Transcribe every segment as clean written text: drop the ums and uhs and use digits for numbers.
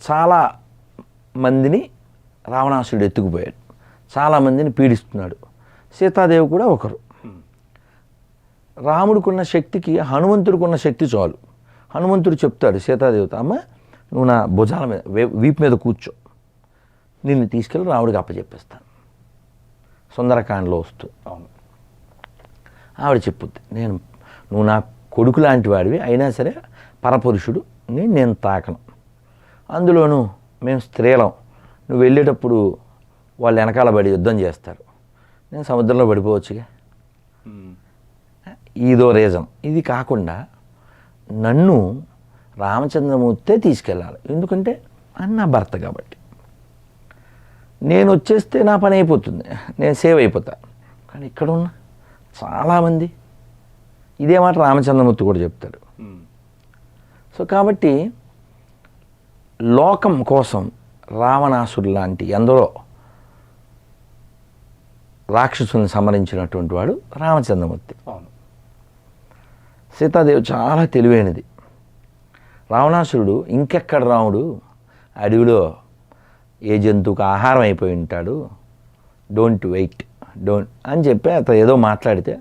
చాలా మందిని రావణాసురుడు ఎత్తుకుపోయాడు, చాలామందిని పీడిస్తున్నాడు. సీతాదేవి కూడా ఒకరు. రాముడికున్న శక్తికి హనుమంతుడికున్న శక్తి చాలు. హనుమంతుడు చెప్తాడు సీతాదేవితో, అమ్మ నువ్వు నా భుజాల మీద వీపు మీద కూర్చో, నిన్ను తీసుకెళ్ళి రాముడికి అప్పచెప్పేస్తాను. సుందరకాండలో వస్తూ ఆవిడ చెప్పుద్ది, నువ్వు నా కొడుకు లాంటి వాడివి, అయినా సరే పరపురుషుడు నేను తాకను. అందులోనూ మేము స్త్రీలం, నువ్వు వెళ్ళేటప్పుడు వాళ్ళు వెనకాల పడి యుద్ధం చేస్తారు, నేను సముద్రంలో పడిపోవచ్చుగా. ఇదో రీజన్. ఇది కాకుండా నన్ను రామచంద్రమూర్తే తీసుకెళ్ళాలి, ఎందుకంటే నా భర్త కాబట్టి. నేను వచ్చేస్తే నా పని అయిపోతుంది, నేను సేవ్ అయిపోతా. కానీ ఇక్కడ ఉన్న చాలామంది ఇదే మాట రామచంద్రమూర్తి కూడా చెప్తాడు. సో కాబట్టి లోకం కోసం రావణాసుడు లాంటి ఎందరో రాక్షసుని సంహరించినటువంటి వాడు రామచంద్రమూర్తి. సీతాదేవి చాలా తెలివైనది. రావణాసురుడు ఇంకెక్కడ రాముడు అడవిలో ఏ జంతువుకు ఆహారం అయిపోయి ఉంటాడు, డోంట్ అని చెప్పి అతను ఏదో మాట్లాడితే,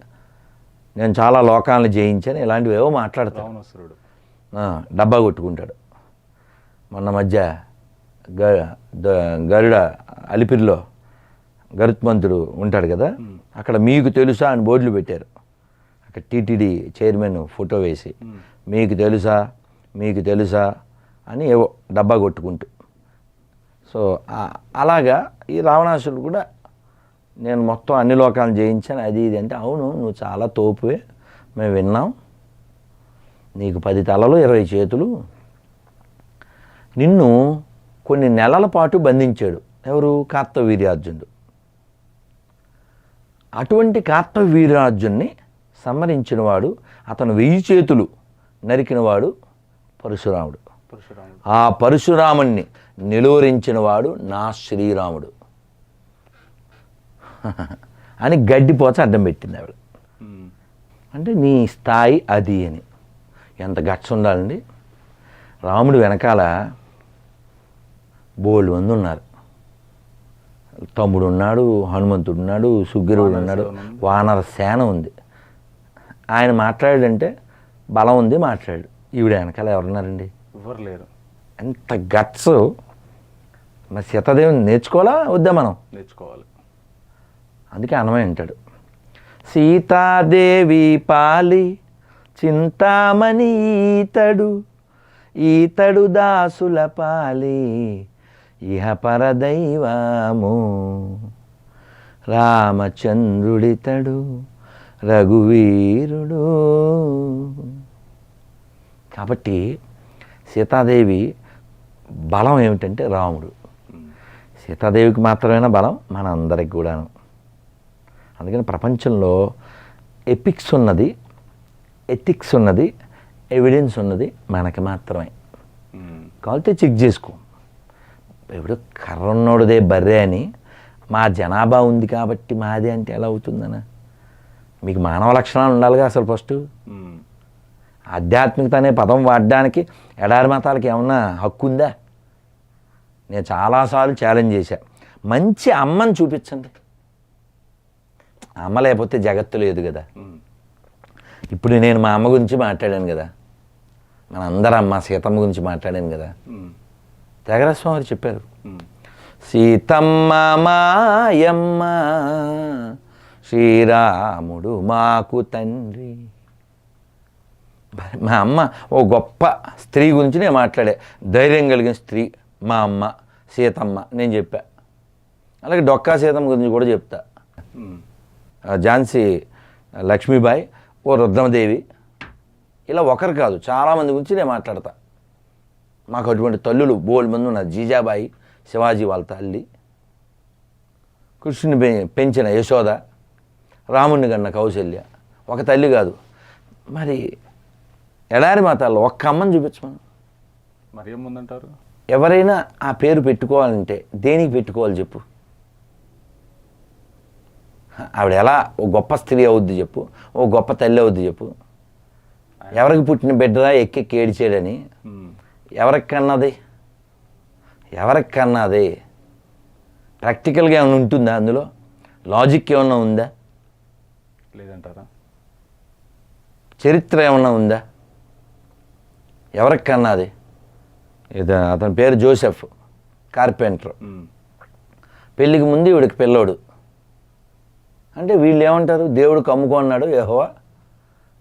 నేను చాలా లోకాలను జయించాను ఇలాంటివి ఏవో మాట్లాడతాను, డబ్బా కొట్టుకుంటాడు. మొన్న మధ్య గరుడ అలిపిరిలో గరుత్మంతుడు ఉంటాడు కదా, అక్కడ మీకు తెలుసా అని బోర్డులు పెట్టారు. అక్కడ టీటీడీ చైర్మన్ ఫోటో వేసి మీకు తెలుసా అని ఏవో డబ్బా కొట్టుకుంటూ. సో అలాగా ఈ రావణాసురుడు కూడా నేను మొత్తం అన్ని లోకాలను జయించాను అది ఇది అంటే, అవును నువ్వు చాలా తోపువే, మేము విన్నాం, నీకు 10 తలలు 20 చేతులు. నిన్ను కొన్ని నెలల పాటు బంధించాడు ఎవరు? కార్తవీర్యార్జునుడు. అటువంటి కార్తవీర్యార్జున్ని సంహరించినవాడు, అతను 1000 చేతులు నరికినవాడు పరశురాముడు. ఆ పరశురాముణ్ణి నిలువరించినవాడు నా శ్రీరాముడు అని గడ్డిపోచ అడ్డం పెట్టింది ఆవిడ. అంటే నీ స్థాయి అది అని. ఎంత గట్స్ ఉండాలండి. రాముడు వెనకాల బోల్డ్ మంది ఉన్నారు. తమ్ముడు ఉన్నాడు, హనుమంతుడు ఉన్నాడు, సుగ్రీవుడు ఉన్నాడు, వానర సేన ఉంది. ఆయన మాట్లాడాడంటే బలం ఉంది, మాట్లాడు. ఈవిడ వెనకాల ఎవరున్నారండి? ఎవరు లేరు. ఎంత గట్స్. మరి సీతాదేవిని నేర్చుకోవాలా వద్దా? మనం నేర్చుకోవాలి. అందుకే అన్నమయ్య అంటాడు, సీతాదేవి పాలి చింతామణి ఈతడు దాసుల పాలి ఇహ పరదైవము, రామచంద్రుడితడు రఘువీరుడు. కాబట్టి సీతాదేవి బలం ఏమిటంటే రాముడు. సీతాదేవికి మాత్రమేనా బలం? మన అందరికి కూడాను. అందుకని ప్రపంచంలో ఎపిక్స్ ఉన్నది, ఎథిక్స్ ఉన్నది, ఎవిడెన్స్ ఉన్నది మనకి మాత్రమే. కావాలంటే చెక్ చేసుకో. ఇప్పుడు కర్ర ఉన్నోడుదే బర్రె అని మా జనాభా ఉంది కాబట్టి మాదే అంటే ఎలా అవుతుందన్న? మీకు మానవ లక్షణాలు ఉండాలిగా అసలు ఫస్ట్. ఆధ్యాత్మికత అనే పదం వాడడానికి ఎడారి మతాలకి ఏమన్నా హక్కు ఉందా? నేను చాలాసార్లు ఛాలెంజ్ చేశా, మంచి అమ్మని చూపించండి. అమ్మ లేకపోతే జగత్తు లేదు కదా. ఇప్పుడు నేను మా అమ్మ గురించి మాట్లాడాను కదా, మన అందరం అమ్మ సీతమ్మ గురించి మాట్లాడాను కదా. త్యాగరాజ స్వామి వారు చెప్పారు, సీతమ్మ మాయమ్మ శ్రీరాముడు మాకు తండ్రి. మా అమ్మ ఓ గొప్ప స్త్రీ గురించి నేను మాట్లాడే, ధైర్యం కలిగిన స్త్రీ మా అమ్మ సీతమ్మ నేను చెప్పా. అలాగే డొక్కా సీతమ్మ గురించి కూడా చెప్తా. ఝాన్సీ లక్ష్మీబాయి, ఓ రుద్రమదేవి, ఇలా ఒకరు కాదు చాలామంది గురించి నేను మాట్లాడతా. మాకు అటువంటి తల్లులు బోల్డ్ మంది ఉన్నారు. జీజాబాయి, శివాజీ వాళ్ళ తల్లి, కృష్ణుని పెంచిన యశోద, రాముణ్ణి కన్న కౌశల్య, ఒక తల్లి కాదు. మరి ఎడారి మాతాల్లో ఒక్క అమ్మని చూపించమను. మరి ఏముందంటారు? ఎవరైనా ఆ పేరు పెట్టుకోవాలంటే దేనికి పెట్టుకోవాలి చెప్పు? ఆవిడ ఎలా ఓ గొప్ప స్త్రీ అవుద్ది చెప్పు, ఓ గొప్ప తల్లి అవుద్ది చెప్పు. ఎవరికి పుట్టిన బిడ్డరా ఎక్కి ఏడిచేయడని ఎవరికి కన్నది? ఎవరికి కన్నది? ప్రాక్టికల్గా ఏమైనా ఉంటుందా అందులో? లాజిక్ ఏమన్నా ఉందా? లేదంటారా? చరిత్ర ఏమన్నా ఉందా? ఎవరికి కన్నది? అతని పేరు జోసెఫ్, కార్పెంటర్. పెళ్ళికి ముందు వీడికి పిల్లోడు. అంటే వీళ్ళు ఏమంటారు? దేవుడు కమ్ముకున్నాడు, యెహోవా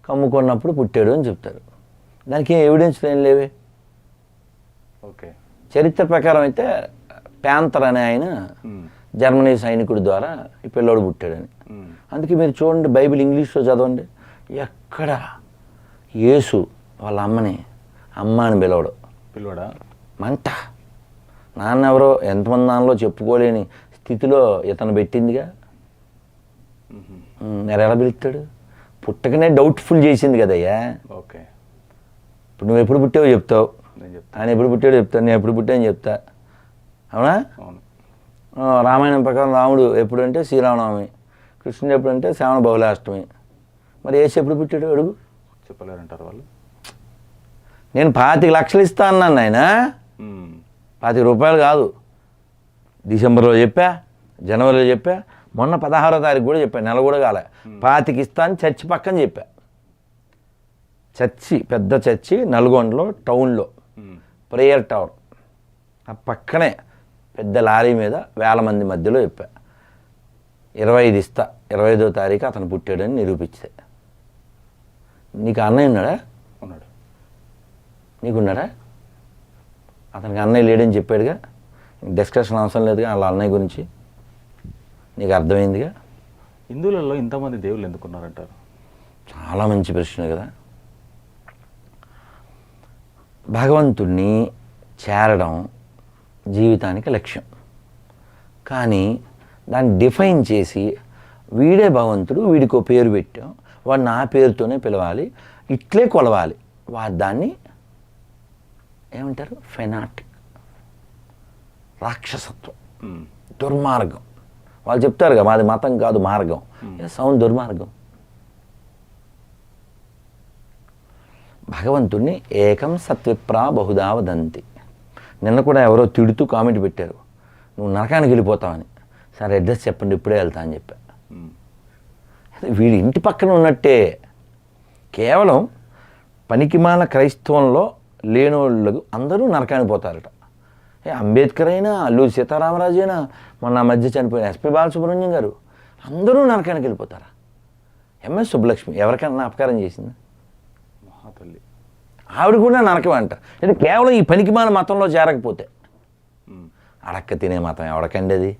కమ్ముకున్నప్పుడు పుట్టాడు అని చెప్తారు. దానికి ఏం ఎవిడెన్స్ ఏం లేవే. ఓకే. చరిత్ర ప్రకారం అయితే ప్యాంతర్ అనే ఆయన జర్మనీ సైనికుడి ద్వారా ఈ పిల్లోడు పుట్టాడని. అందుకే మీరు చూడండి, బైబిల్ ఇంగ్లీష్లో చదవండి, ఎక్కడ యేసు వాళ్ళ అమ్మని అమ్మ అని పిలవడా? మంట. నాన్న ఎవరో ఎంతమంది నాన్నలో చెప్పుకోలేని స్థితిలో ఇతను పెట్టిందిగా. మరి ఎలా పిలుస్తాడు? పుట్టకనే డౌట్ఫుల్ చేసింది కదయ్యా. ఓకే. ఇప్పుడు నువ్వు ఎప్పుడు పుట్టావో చెప్తావు, ఆయన ఎప్పుడు పుట్టాడో చెప్తాను, నేను ఎప్పుడు పుట్టాను చెప్తా. అవునా? రామాయణం ప్రకారం రాముడు ఎప్పుడంటే శ్రీరామనవమి, కృష్ణుడు ఎప్పుడంటే శ్రావణ బహుళాష్టమి. మరి యేసు ఎప్పుడు పుట్టాడు అడుగు. చెప్పలేరంటారు వాళ్ళు. నేను 25 లక్షలు ఇస్తా అన్నాను ఆయన. 25 రూపాయలు కాదు. డిసెంబర్లో చెప్పా, జనవరిలో చెప్పా, మొన్న 16వ తారీఖు కూడా చెప్పా, నెల కూడా కాలే. 25 ఇస్తా అని చర్చి పక్కన చెప్పా. చర్చి, పెద్ద చర్చి నల్గొండలో టౌన్లో, ప్రేయర్ టవర్ ఆ పక్కనే పెద్ద లారీ మీద 1000 మంది మధ్యలో చెప్పా. 25 ఇస్తా, 25వ తారీఖు అతను పుట్టాడని నిరూపిస్తే. నీకు అన్నయ్య ఉన్నాడా? ఉన్నాడు. నీకున్నాడా? అతనికి అన్నయ్య లేడని చెప్పాడుగా. డిస్కషన్ అవసరం లేదుగా వాళ్ళ అన్నయ్య గురించి. నీకు అర్థమైందిగా. హిందువులలో ఇంతమంది దేవుళ్ళు ఎందుకున్నారంటారు? చాలా మంచి ప్రశ్న కదా. భగవంతుణ్ణి చేరడం జీవితానికి లక్ష్యం. కానీ దాన్ని డిఫైన్ చేసి వీడే భగవంతుడు, వీడికో పేరు పెట్టాం, వాడు నా పేరుతోనే పిలవాలి, ఇట్లే కొలవాలి, దాన్ని ఏమంటారు? ఫెనాటిక్, రాక్షసత్వం, దుర్మార్గం. వాళ్ళు చెప్తారుగా మాది మతం కాదు మార్గం. అవును, దుర్మార్గం. భగవంతుణ్ణి ఏకం సత్విప్రా బహుదా వదంతి. నిన్న కూడా ఎవరో తిడుతూ కామెంట్ పెట్టారు, నువ్వు నరకానికి వెళ్ళిపోతావని. సరే అడ్రస్ చెప్పండి, ఇప్పుడే వెళ్తా అని చెప్పా. వీడి ఇంటి పక్కన ఉన్నట్టే. కేవలం పనికిమాల క్రైస్తవంలో లేనోళ్ళు అందరూ నరకానికి పోతారట. అంబేద్కర్ అయినా, అల్లూరి సీతారామరాజు అయినా, మొన్న మధ్య చనిపోయిన ఎస్పి బాలసుబ్రహ్మణ్యం గారు, అందరూ నరకానికి వెళ్ళిపోతారా? ఎంఎస్ సుబ్బలక్ష్మి ఎవరికైనా అపకారం చేసిందా? మహాతల్లి. ఆవిడ కూడా నరకం అంట. అంటే కేవలం ఈ పనికిమాల మతంలో చేరకపోతే. అడక్క తినే మతం ఎవరికండి అది?